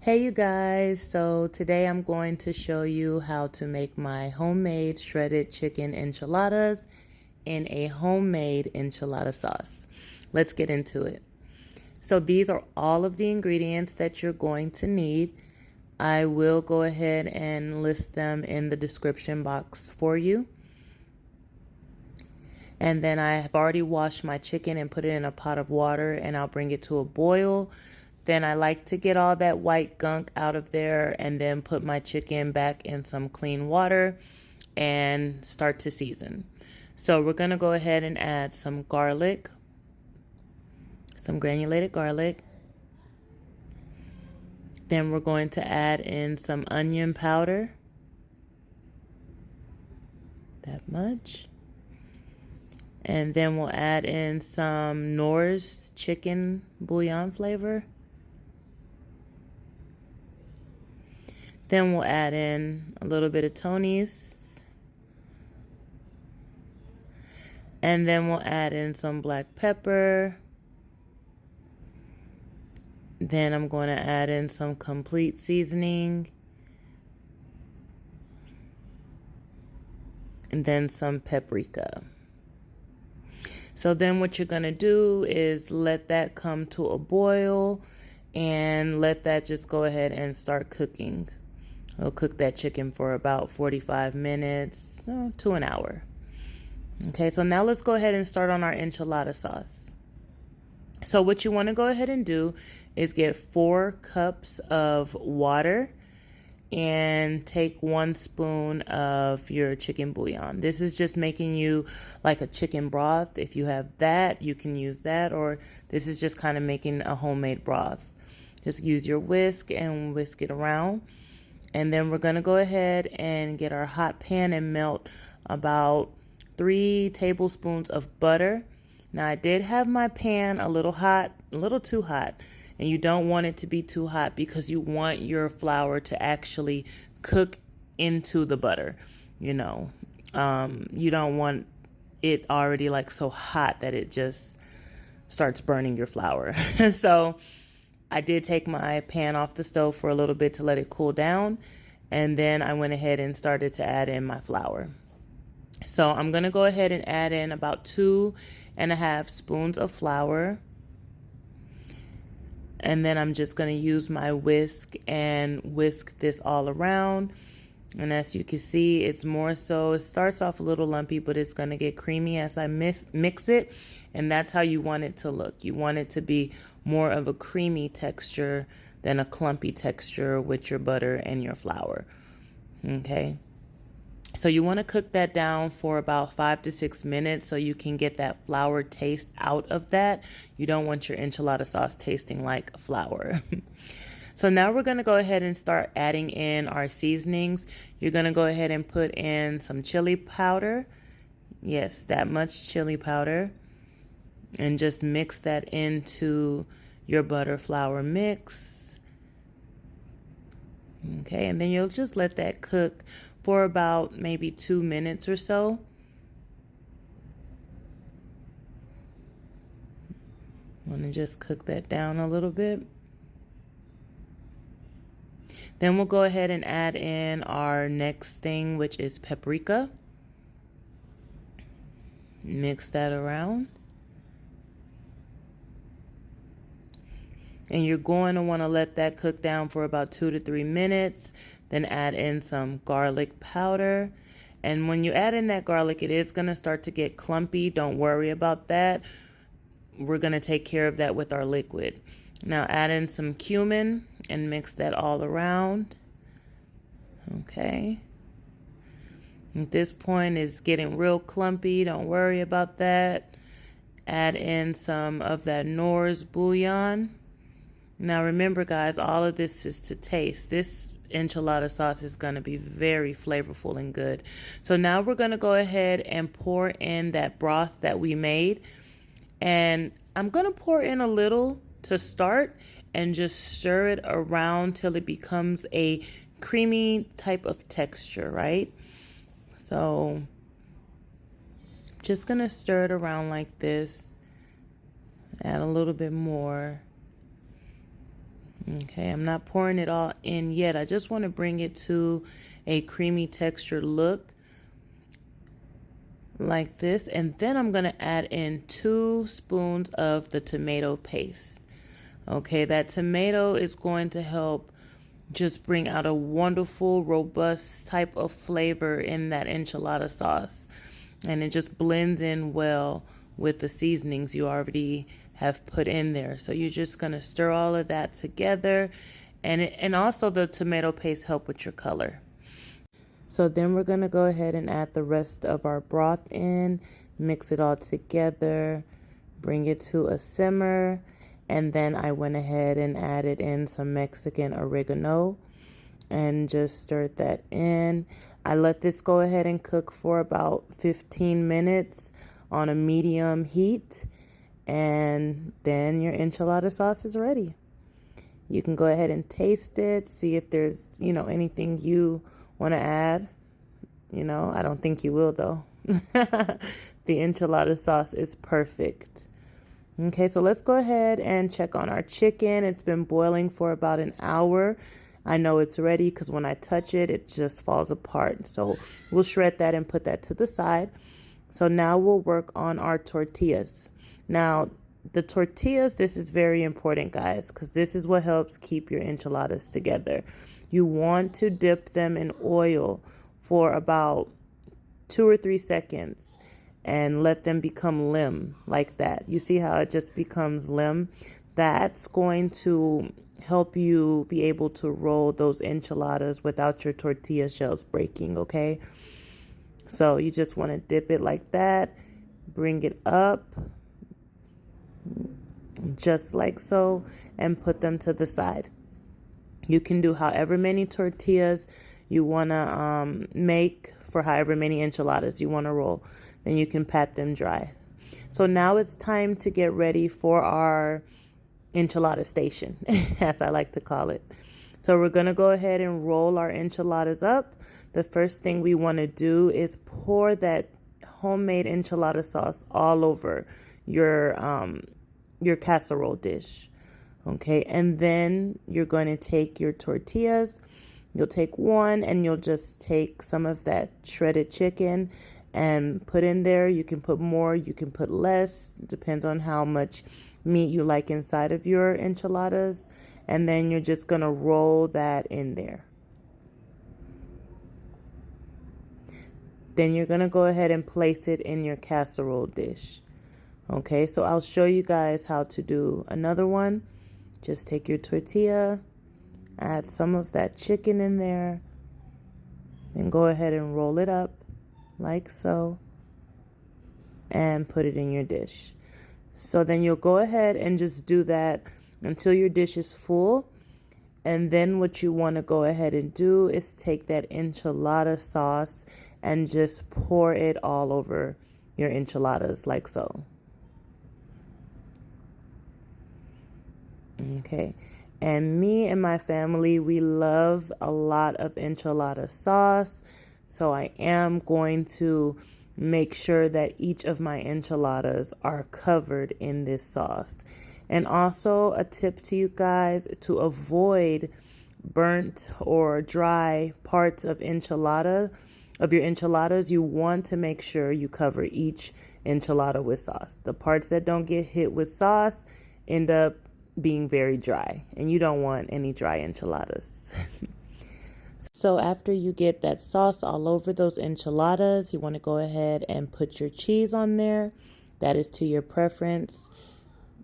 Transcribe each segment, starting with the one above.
Hey you guys, so today I'm going to show you how to make my homemade shredded chicken enchiladas in a homemade enchilada sauce. Let's get into it. So these are all of the ingredients that you're going to need. I will go ahead and list them in the description box for you. And then I have already washed my chicken and put it in a pot of water, and I'll bring it to a boil. Then I like to get all that white gunk out of there and then put my chicken back in some clean water and start to season. So we're going to go ahead and add some garlic, some granulated garlic. Then we're going to add in some onion powder, that much. And then we'll add in some Knorr's chicken bouillon flavor. Then we'll add in a little bit of Tony's. And then we'll add in some black pepper. Then I'm going to add in some complete seasoning. And then some paprika. So then what you're going to do is let that come to a boil and let that just go ahead and start cooking. I'll cook that chicken for about 45 minutes to an hour. Okay, so now let's go ahead and start on our enchilada sauce. So what you want to go ahead and do is get 4 cups of water and take 1 spoon of your chicken bouillon. This is just making you like a chicken broth. If you have that, you can use that, or this is just kind of making a homemade broth. Just use your whisk and whisk it around. And then we're going to go ahead and get our hot pan and melt about 3 tablespoons of butter. Now I did have my pan a little hot, a little too hot, and you don't want it to be too hot because you want your flour to actually cook into the butter. You don't want it already like so hot that it just starts burning your flour. So I did take my pan off the stove for a little bit to let it cool down, and then I went ahead and started to add in my flour. So I'm going to go ahead and add in about 2.5 spoons of flour, and then I'm just going to use my whisk and whisk this all around. And as you can see, it's more so, it starts off a little lumpy, but it's going to get creamy as I mix it. And that's how you want it to look. You want it to be more of a creamy texture than a clumpy texture with your butter and your flour. Okay. So you want to cook that down for about 5 to 6 minutes so you can get that flour taste out of that. You don't want your enchilada sauce tasting like flour. So now we're going to go ahead and start adding in our seasonings. You're going to go ahead and put in some chili powder. Yes, that much chili powder. And just mix that into your butter flour mix. Okay, and then you'll just let that cook for about maybe 2 minutes or so. Want to just cook that down a little bit. Then we'll go ahead and add in our next thing, which is paprika. Mix that around. And you're going to want to let that cook down for about 2 to 3 minutes. Then add in some garlic powder. And when you add in that garlic, it is going to start to get clumpy. Don't worry about that. We're going to take care of that with our liquid. Now add in some cumin and mix that all around. Okay. At this point, it's getting real clumpy. Don't worry about that. Add in some of that Knorr's bouillon. Now remember, guys, all of this is to taste. This enchilada sauce is going to be very flavorful and good. So now we're going to go ahead and pour in that broth that we made. And I'm going to pour in a little to start and just stir it around till it becomes a creamy type of texture, right? So just going to stir it around like this. Add a little bit more. Okay, I'm not pouring it all in yet. I just want to bring it to a creamy texture look like this. And then I'm going to add in 2 spoons of the tomato paste. Okay, that tomato is going to help just bring out a wonderful, robust type of flavor in that enchilada sauce. And it just blends in well with the seasonings you already have put in there. So you're just going to stir all of that together. And also the tomato paste help with your color. So then we're going to go ahead and add the rest of our broth in, mix it all together, bring it to a simmer. And then I went ahead and added in some Mexican oregano and just stirred that in. I let this go ahead and cook for about 15 minutes on a medium heat. And then your enchilada sauce is ready. You can go ahead and taste it, see if there's, anything you want to add. I don't think you will though. The enchilada sauce is perfect. Okay, so let's go ahead and check on our chicken. It's been boiling for about an hour. I know it's ready because when I touch it, it just falls apart. So we'll shred that and put that to the side. So now we'll work on our tortillas. Now, the tortillas, this is very important, guys, because this is what helps keep your enchiladas together. You want to dip them in oil for about 2 or 3 seconds and let them become limp like that. You see how it just becomes limp? That's going to help you be able to roll those enchiladas without your tortilla shells breaking, okay? So you just want to dip it like that, bring it up just like so, and put them to the side. You can do however many tortillas you want to make for however many enchiladas you want to roll. Then you can pat them dry. So now it's time to get ready for our enchilada station, as I like to call it. So we're going to go ahead and roll our enchiladas up. The first thing we want to do is pour that homemade enchilada sauce all over your casserole dish. Okay, and then you're going to take your tortillas. You'll take one and you'll just take some of that shredded chicken and put in there. You can put more, you can put less, depends on how much meat you like inside of your enchiladas. And then you're just going to roll that in there. Then you're going to go ahead and place it in your casserole dish. Okay, so I'll show you guys how to do another one. Just take your tortilla, add some of that chicken in there, then go ahead and roll it up like so, and put it in your dish. So then you'll go ahead and just do that until your dish is full. And then what you want to go ahead and do is take that enchilada sauce and just pour it all over your enchiladas like so. Okay, and me and my family, we love a lot of enchilada sauce. So I am going to make sure that each of my enchiladas are covered in this sauce. And also a tip to you guys, to avoid burnt or dry parts of your enchiladas, you want to make sure you cover each enchilada with sauce. The parts that don't get hit with sauce end up being very dry, and you don't want any dry enchiladas. So after you get that sauce all over those enchiladas, you want to go ahead and put your cheese on there. That is to your preference.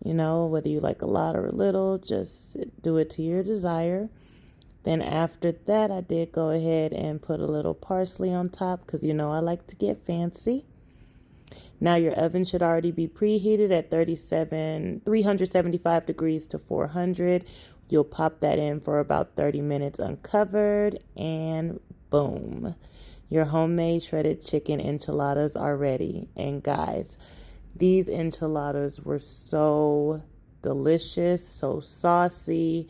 Whether you like a lot or a little, just do it to your desire. Then after that, I did go ahead and put a little parsley on top because I like to get fancy. Now your oven should already be preheated at 375 degrees to 400. You'll pop that in for about 30 minutes uncovered, and boom, your homemade shredded chicken enchiladas are ready. And guys, these enchiladas were so delicious, so saucy.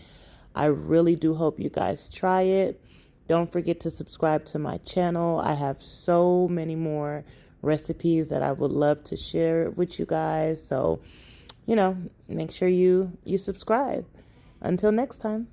I really do hope you guys try it. Don't forget to subscribe to my channel. I have so many more recipes that I would love to share with you guys. So, make sure you subscribe. Until next time.